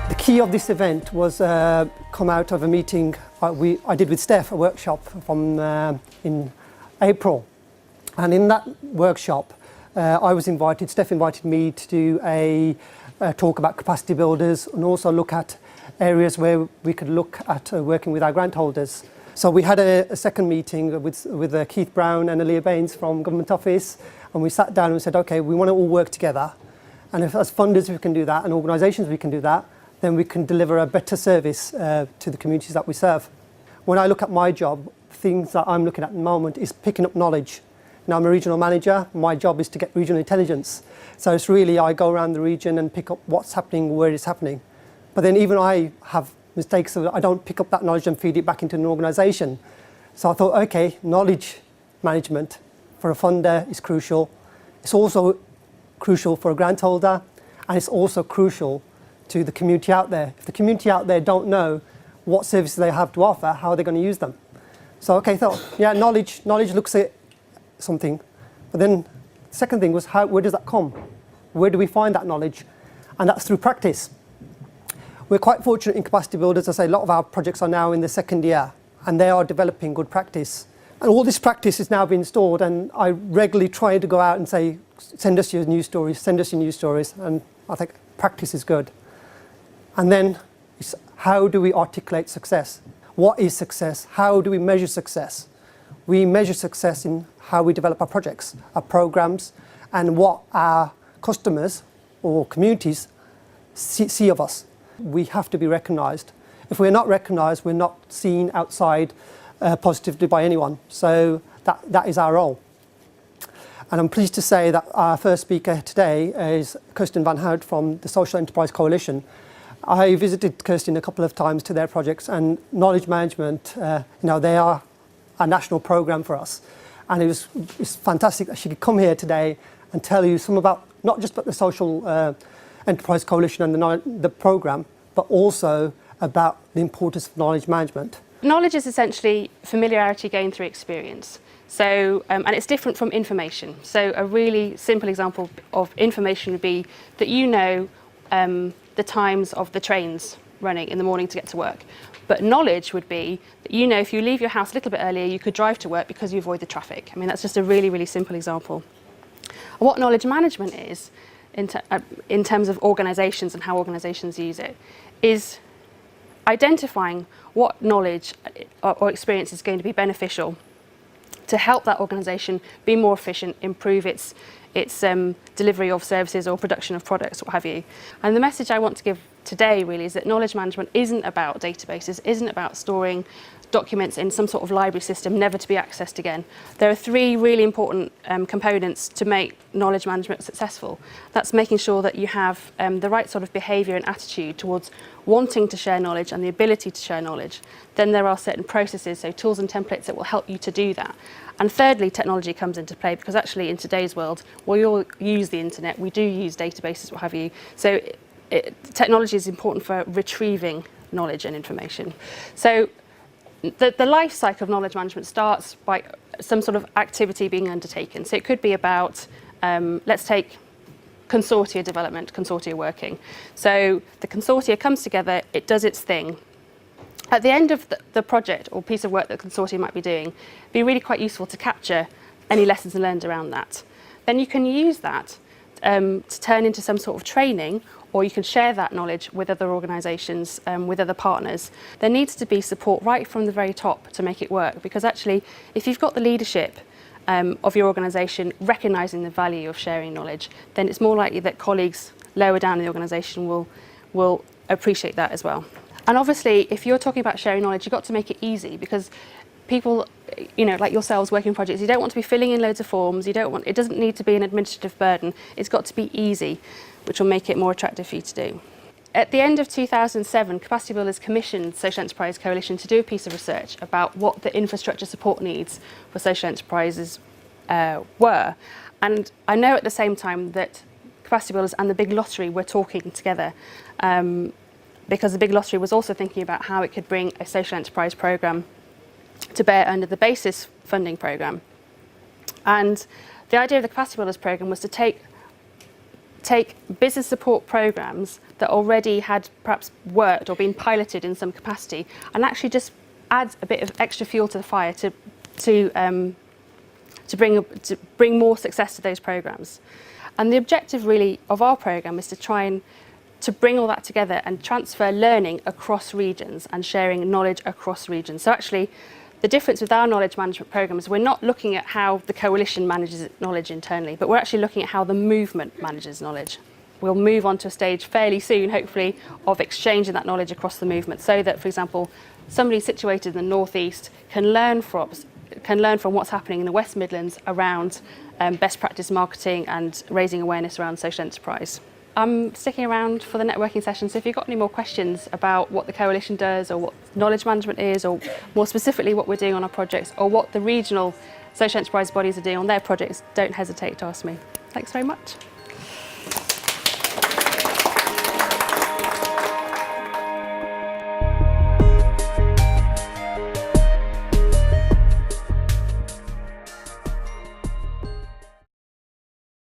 The key of this event was come out of a meeting I did with Steph, a workshop from in April. And in that workshop, Steph invited me to do a talk about capacity builders and also look at areas where we could look at working with our grant holders. So we had a second meeting with Keith Brown and Aaliyah Baines from Government Office, and we sat down and said, okay, we want to all work together. And if as funders we can do that and organisations we can do that, then we can deliver a better service to the communities that we serve. When I look at my job, things that I'm looking at the moment is picking up knowledge. Now I'm a regional manager, my job is to get regional intelligence. So it's really, I go around the region and pick up what's happening, where it's happening. But then even I have mistakes, so I don't pick up that knowledge and feed it back into an organisation. So I thought, okay, knowledge management for a funder is crucial. It's also crucial for a grant holder, and it's also crucial to the community out there. If the community out there don't know what services they have to offer, how are they going to use them? So okay, thought, yeah, knowledge looks at something. But then the second thing was, where does that come? Where do we find that knowledge? And that's through practice. We're quite fortunate in Capacity Builders. I say a lot of our projects are now in the second year, and they are developing good practice. And all this practice is now being stored, and I regularly try to go out and say, send us your news stories, send us your news stories, and I think practice is good. And then, how do we articulate success? What is success? How do we measure success? We measure success in how we develop our projects, our programs, and what our customers or communities see of us. We have to be recognised. If we're not recognised, we're not seen outside positively by anyone. So that is our role. And I'm pleased to say that our first speaker today is Kirsten Van Hout from the Social Enterprise Coalition. I visited Kirsten a couple of times to their projects, and knowledge management, they are a national programme for us. And it's fantastic that she could come here today and tell you some about, not just about the Social Enterprise Coalition and the programme, but also about the importance of knowledge management. Knowledge is essentially familiarity gained through experience. So, and it's different from information. So a really simple example of information would be that you know the times of the trains running in the morning to get to work. But knowledge would be that you know if you leave your house a little bit earlier, you could drive to work because you avoid the traffic. I mean, that's just a really, really simple example. What knowledge management is, in terms of organisations and how organisations use it, is identifying what knowledge or experience is going to be beneficial to help that organisation be more efficient, improve its delivery of services or production of products, what have you. And the message I want to give today really is that knowledge management isn't about databases, isn't about storing documents in some sort of library system never to be accessed again. There are three really important components to make knowledge management successful. That's making sure that you have the right sort of behaviour and attitude towards wanting to share knowledge and the ability to share knowledge. Then there are certain processes, so tools and templates that will help you to do that. And thirdly, technology comes into play, because actually in today's world, we all use the internet, we do use databases, what have you. So technology is important for retrieving knowledge and information. So the life cycle of knowledge management starts by some sort of activity being undertaken. So it could be about, let's take consortia development, consortia working. So the consortia comes together, it does its thing. At the end of the project or piece of work that the consortium might be doing, it'd be really quite useful to capture any lessons learned around that. Then you can use that to turn into some sort of training, or you can share that knowledge with other organisations, with other partners. There needs to be support right from the very top to make it work, because actually, if you've got the leadership of your organisation recognising the value of sharing knowledge, then it's more likely that colleagues lower down in the organisation will appreciate that as well. And obviously, if you're talking about sharing knowledge, you've got to make it easy, because people, like yourselves working projects, you don't want to be filling in loads of forms. It doesn't need to be an administrative burden. It's got to be easy, which will make it more attractive for you to do. at the end of 2007, Capacity Builders commissioned Social Enterprise Coalition to do a piece of research about what the infrastructure support needs for social enterprises were. And I know at the same time that Capacity Builders and the Big Lottery were talking together, because the Big Lottery was also thinking about how it could bring a social enterprise programme to bear under the BASIS funding programme. And the idea of the Capacity Builders programme was to take business support programmes that already had perhaps worked or been piloted in some capacity, and actually just add a bit of extra fuel to the fire to bring more success to those programmes. And the objective really of our programme is to try and to bring all that together and transfer learning across regions and sharing knowledge across regions. So actually, the difference with our knowledge management programme is we're not looking at how the coalition manages knowledge internally, but we're actually looking at how the movement manages knowledge. We'll move on to a stage fairly soon, hopefully, of exchanging that knowledge across the movement, so that, for example, somebody situated in the North East can learn from what's happening in the West Midlands around best practice marketing and raising awareness around social enterprise. I'm sticking around for the networking session, so if you've got any more questions about what the coalition does or what knowledge management is, or more specifically what we're doing on our projects, or what the regional social enterprise bodies are doing on their projects, don't hesitate to ask me. Thanks very much.